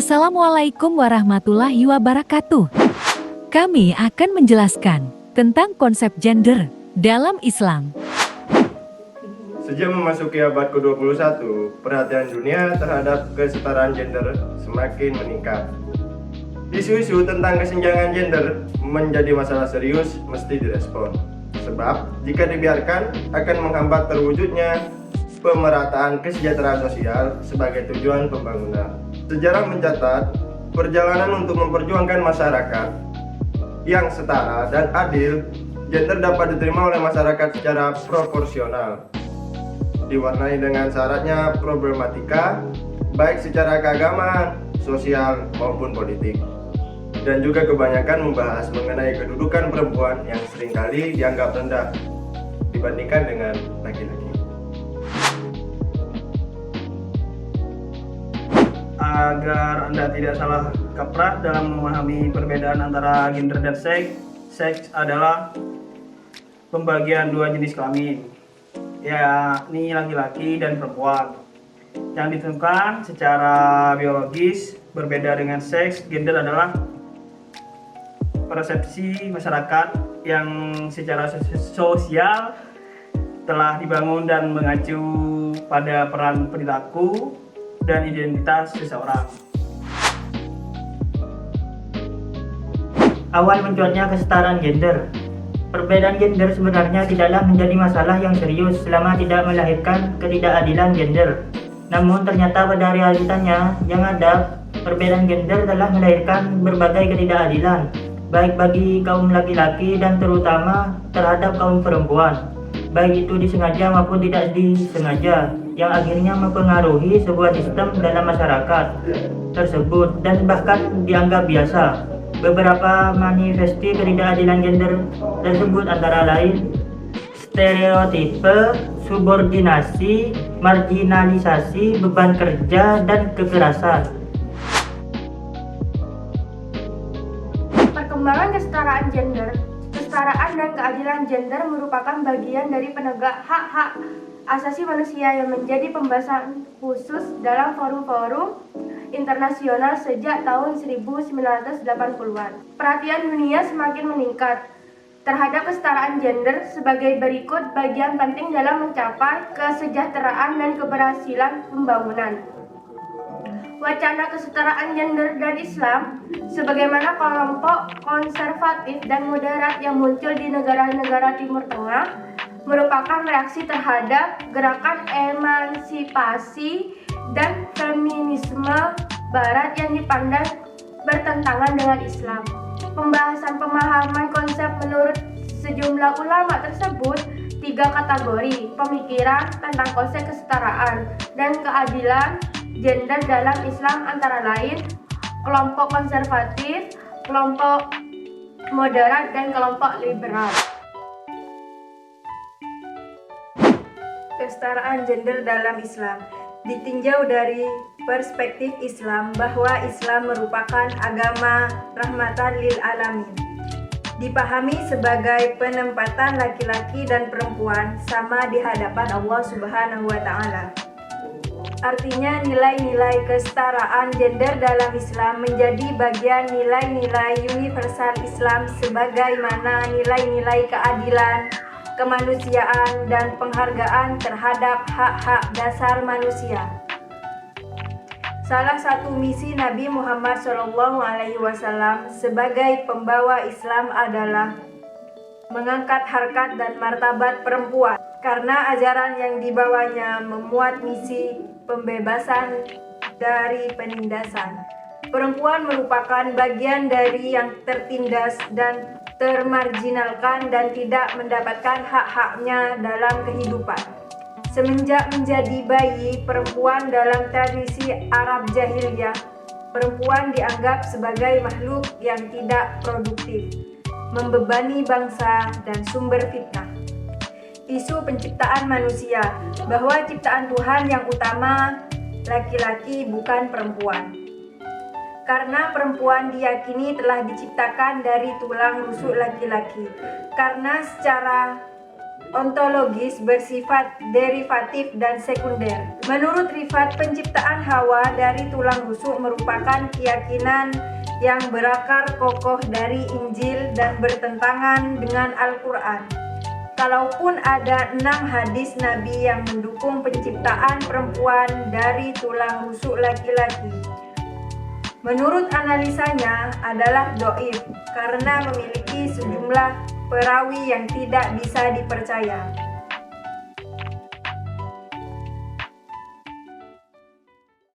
Assalamualaikum warahmatullahi wabarakatuh. Kami akan menjelaskan tentang konsep gender dalam Islam. Sejak memasuki abad ke-21, perhatian dunia terhadap kesetaraan gender semakin meningkat. Isu-isu tentang kesenjangan gender menjadi masalah serius mesti direspon. Sebab jika dibiarkan akan menghambat terwujudnya pemerataan kesejahteraan sosial sebagai tujuan pembangunan. Sejarah mencatat perjalanan untuk memperjuangkan masyarakat yang setara dan adil, gender dapat diterima oleh masyarakat secara proporsional, diwarnai dengan syaratnya problematika baik secara keagamaan, sosial maupun politik, dan juga kebanyakan membahas mengenai kedudukan perempuan yang seringkali dianggap rendah dibandingkan dengan laki-laki. Agar Anda tidak salah kaprah dalam memahami perbedaan antara gender dan seks, seks adalah pembagian dua jenis kelamin, yakni laki-laki dan perempuan, yang ditentukan secara biologis. Berbeda dengan seks, gender adalah persepsi masyarakat yang secara sosial telah dibangun dan mengacu pada peran perilaku dan identitas seseorang. Awal mencuatnya kesetaraan gender. Perbedaan gender sebenarnya tidaklah menjadi masalah yang serius selama tidak melahirkan ketidakadilan gender. Namun ternyata pada realitanya yang ada, perbedaan gender telah melahirkan berbagai ketidakadilan, baik bagi kaum laki-laki dan terutama terhadap kaum perempuan, baik itu disengaja maupun tidak disengaja, yang akhirnya mempengaruhi sebuah sistem dalam masyarakat tersebut dan bahkan dianggap biasa. Beberapa manifestasi ketidakadilan gender tersebut antara lain stereotipe, subordinasi, marginalisasi, beban kerja, dan kekerasan. Perkembangan kesetaraan gender, kesetaraan dan keadilan gender merupakan bagian dari penegak hak-hak asasi manusia yang menjadi pembahasan khusus dalam forum-forum internasional sejak tahun 1980-an. Perhatian dunia semakin meningkat terhadap kesetaraan gender sebagai berikut bagian penting dalam mencapai kesejahteraan dan keberhasilan pembangunan. Wacana kesetaraan gender dan Islam sebagaimana kelompok konservatif dan moderat yang muncul di negara-negara Timur Tengah merupakan reaksi terhadap gerakan emansipasi dan feminisme barat yang dipandang bertentangan dengan Islam. Pembahasan pemahaman konsep menurut sejumlah ulama tersebut tiga kategori pemikiran tentang konsep kesetaraan dan keadilan gender dalam Islam antara lain kelompok konservatif, kelompok moderat, dan kelompok liberal. Kesetaraan gender dalam Islam ditinjau dari perspektif Islam bahwa Islam merupakan agama rahmatan lil alamin. Dipahami sebagai penempatan laki-laki dan perempuan sama di hadapan Allah Subhanahu wa taala. Artinya nilai-nilai kesetaraan gender dalam Islam menjadi bagian nilai-nilai universal Islam sebagaimana nilai-nilai keadilan, kemanusiaan, dan penghargaan terhadap hak-hak dasar manusia. Salah satu misi Nabi Muhammad SAW sebagai pembawa Islam adalah mengangkat harkat dan martabat perempuan karena ajaran yang dibawanya memuat misi pembebasan dari penindasan. Perempuan merupakan bagian dari yang tertindas dan termarginalkan dan tidak mendapatkan hak-haknya dalam kehidupan. Semenjak menjadi bayi perempuan dalam tradisi Arab jahiliyah, perempuan dianggap sebagai makhluk yang tidak produktif, membebani bangsa dan sumber fitnah. Isu penciptaan manusia, bahwa ciptaan Tuhan yang utama laki-laki bukan perempuan. Karena perempuan diyakini telah diciptakan dari tulang rusuk laki-laki. Karena secara ontologis bersifat derivatif dan sekunder. Menurut Rifat, penciptaan Hawa dari tulang rusuk merupakan keyakinan yang berakar kokoh dari Injil dan bertentangan dengan Al-Quran. Kalaupun ada 6 hadis Nabi yang mendukung penciptaan perempuan dari tulang rusuk laki-laki, menurut analisanya adalah dhaif karena memiliki sejumlah perawi yang tidak bisa dipercaya.